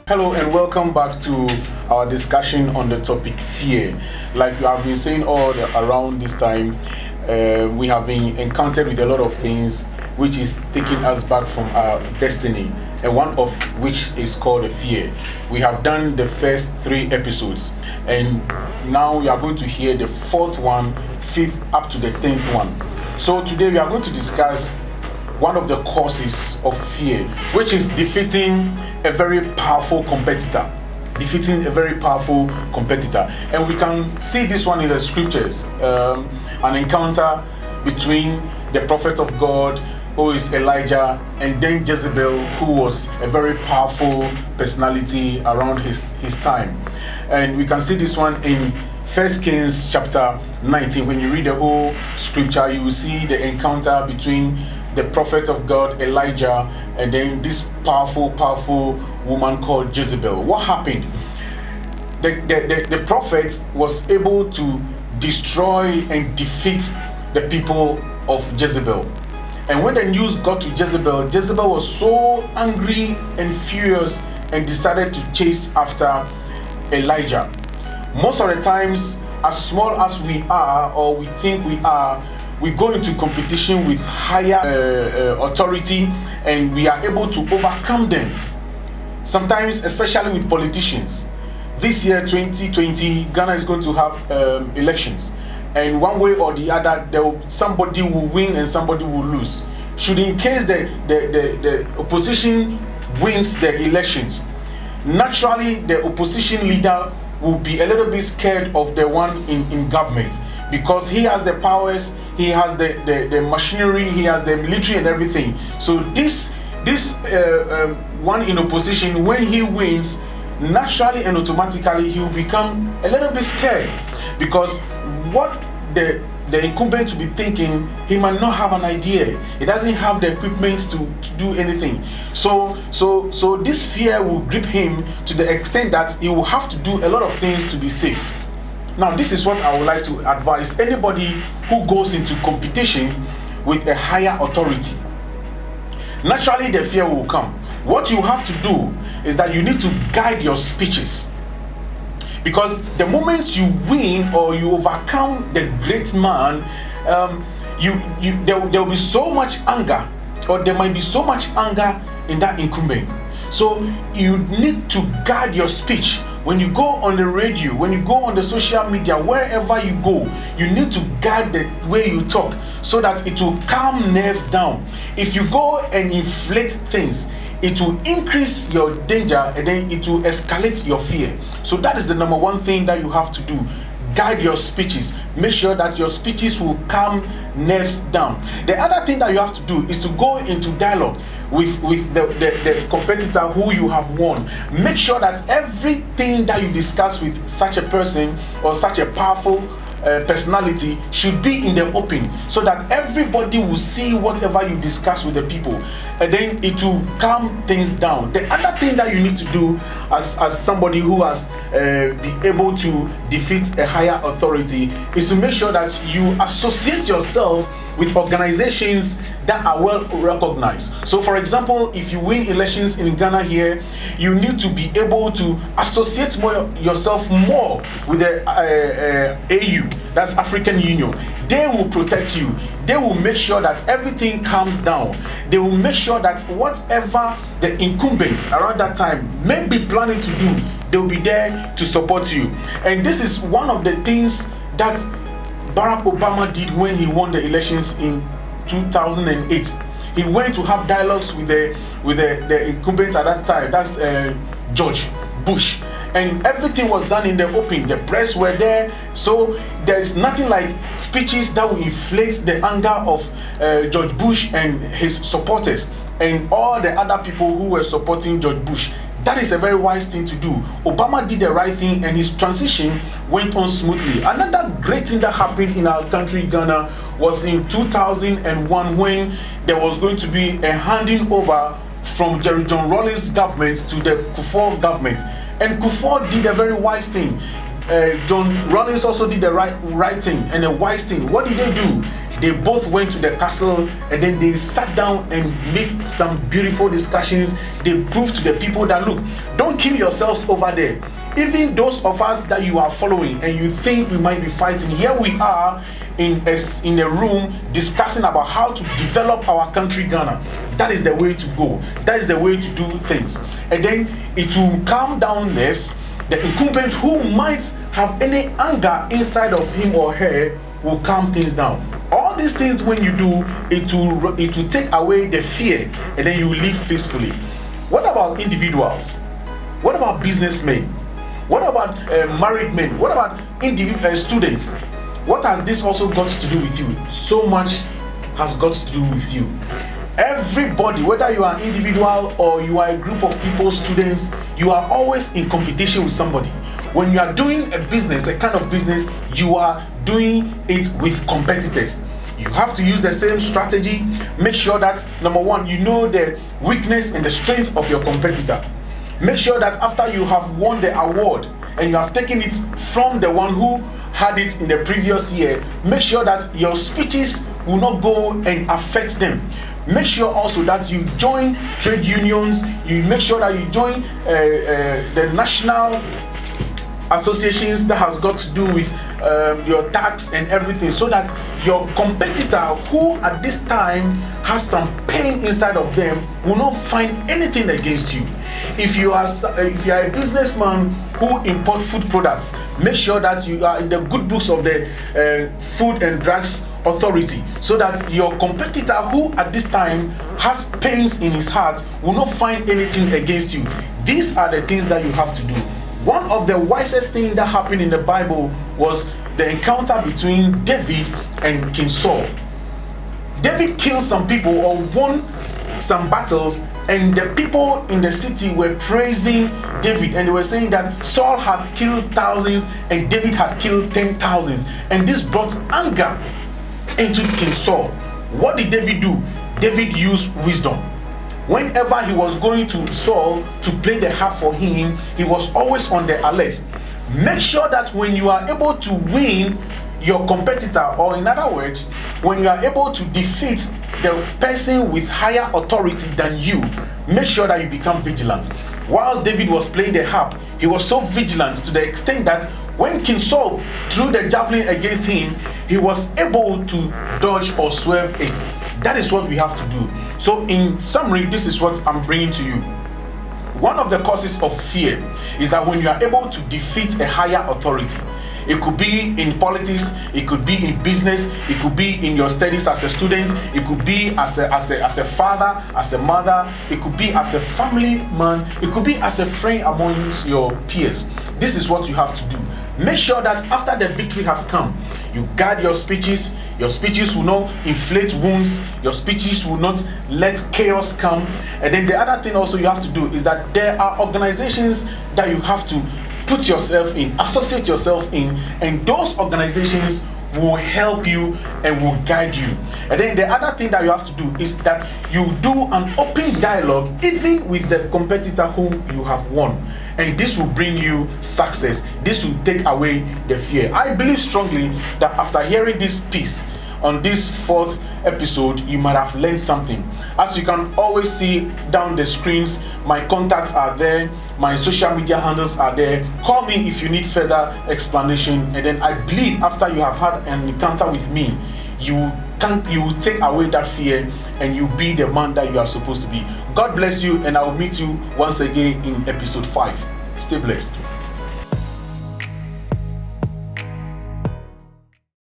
Hello and welcome back to our discussion on the topic fear. Like we have been saying around this time, we have been encountered with a lot of things which is taking us back from our destiny, and one of which is called the fear. We have done the first three episodes, and now we are going to hear the fourth one, fifth, up to the 10th one. So today we are going to discuss one of the causes of fear, which is defeating a very powerful competitor. Defeating a very powerful competitor. And we can see this one in the scriptures. An encounter between the prophet of God, who is Elijah, and then Jezebel, who was a very powerful personality around his time. And we can see this one in 1 Kings chapter 19. When you read the whole scripture, you will see the encounter between the prophet of God, Elijah, and then this powerful woman called Jezebel. What happened? The prophet was able to destroy and defeat the people of Jezebel. And when the news got to Jezebel, Jezebel was so angry and furious and decided to chase after Elijah. Most of the times, as small as we are, or we think we are, we go into competition with higher authority, and we are able to overcome them. Sometimes, especially with politicians. This year, 2020, Ghana is going to have elections. And one way or the other, somebody will win and somebody will lose. Should in case the opposition wins the elections, naturally the opposition leader will be a little bit scared of the one in government, because he has the powers, he has the machinery, he has the military and everything. So this one in opposition, when he wins, naturally and automatically he will become a little bit scared, because what the incumbent will be thinking, he might not have an idea. He doesn't have the equipment to do anything. So this fear will grip him to the extent that he will have to do a lot of things to be safe. Now, this is what I would like to advise anybody who goes into competition with a higher authority. Naturally, the fear will come. What you have to do is that you need to guide your speeches. Because the moment you win or you overcome the great man, there will be so much anger, or there might be so much anger in that incumbent. So you need to guide your speech. When you go on the radio, when you go on the social media, wherever you go, you need to guide the way you talk so that it will calm nerves down. If you go and inflate things, it will increase your danger, and then it will escalate your fear. So that is the number one thing that you have to do. Guide your speeches. Make sure that your speeches will calm nerves down. The other thing that you have to do is to go into dialogue with the competitor who you have won. Make sure that everything that you discuss with such a person or such a powerful personality should be in the open, so that everybody will see whatever you discuss with the people, and then it will calm things down. The other thing that you need to do as somebody who has been able to defeat a higher authority is to make sure that you associate yourself with organizations that are well recognized. So for example, if you win elections in Ghana here, you need to be able to associate yourself more with the AU, that's African Union. They will protect you. They will make sure that everything calms down. They will make sure that whatever the incumbent around that time may be planning to do, they will be there to support you. And this is one of the things that Barack Obama did when he won the elections in 2008. He went to have dialogues with the incumbent at that time, that's George Bush, and everything was done in the open. The press were there, so there is nothing like speeches that will inflate the anger of George Bush and his supporters and all the other people who were supporting George Bush. That is a very wise thing to do. Obama did the right thing, and his transition went on smoothly. Another great thing that happened in our country, Ghana, was in 2001, when there was going to be a handing over from Jerry John Rawlings government to the Kufuor government. And Kufuor did a very wise thing. John Rawlings also did the right thing and a wise thing. What did they do? They both went to the castle, and then they sat down and made some beautiful discussions. They proved to the people that, look, don't kill yourselves over there. Even those of us that you are following and you think we might be fighting, here we are in a room discussing about how to develop our country, Ghana. That is the way to go. That is the way to do things. And then it will calm down nerves. The incumbent who might have any anger inside of him or her will calm things down. All these things, when you do, it will take away the fear, and then you will live peacefully. What about individuals? What about businessmen? What about married men? What about students? What has this also got to do with you? So much has got to do with you. Everybody, whether you are an individual or you are a group of people, students, you are always in competition with somebody. When you are doing a business, a kind of business, you are doing it with competitors. You have to use the same strategy. Make sure that, number one, you know the weakness and the strength of your competitor. Make sure that after you have won the award and you have taken it from the one who had it in the previous year, make sure that your speeches will not go and affect them. Make sure also that you join trade unions. You make sure that you join the national associations that has got to do with your tax and everything, so that your competitor, who at this time has some pain inside of them, will not find anything against you. If you are a businessman who import food products, make sure that you are in the good books of the Food and Drugs Authority, so that your competitor, who at this time has pains in his heart, will not find anything against you. These are the things that you have to do. One of the wisest things that happened in the Bible was the encounter between David and King Saul. David killed some people or won some battles, and the people in the city were praising David, and they were saying that Saul had killed thousands and David had killed 10,000s, and this brought anger into King Saul. What did David do? David used wisdom. Whenever he was going to Saul to play the harp for him, he was always on the alert. Make sure that when you are able to win your competitor, or in other words, when you are able to defeat the person with higher authority than you, make sure that you become vigilant. Whilst David was playing the harp, he was so vigilant to the extent that when King Saul threw the javelin against him, he was able to dodge or swerve it. That is what we have to do. So in summary, this is what I'm bringing to you. One of the causes of fear is that when you are able to defeat a higher authority, it could be in politics, it could be in business, it could be in your studies as a student, it could be as a father, as a mother, it could be as a family man, it could be as a friend amongst your peers. This is what you have to do. Make sure that after the victory has come, you guard your speeches. Your speeches will not inflate wounds. Your speeches will not let chaos come. And then the other thing also you have to do is that there are organizations that you have to put yourself in, associate yourself in, and those organizations will help you and will guide you. And then the other thing that you have to do is that you do an open dialogue even with the competitor whom you have won, and this will bring you success. This will take away the fear. I believe strongly that after hearing this piece on this 4th episode, you might have learned something. As you can always see down the screens, my contacts are there, my social media handles are there. Call me if you need further explanation, and then I believe after you have had an encounter with me, you take away that fear and you be the man that you are supposed to be. God bless you, and I will meet you once again in episode 5. Stay blessed.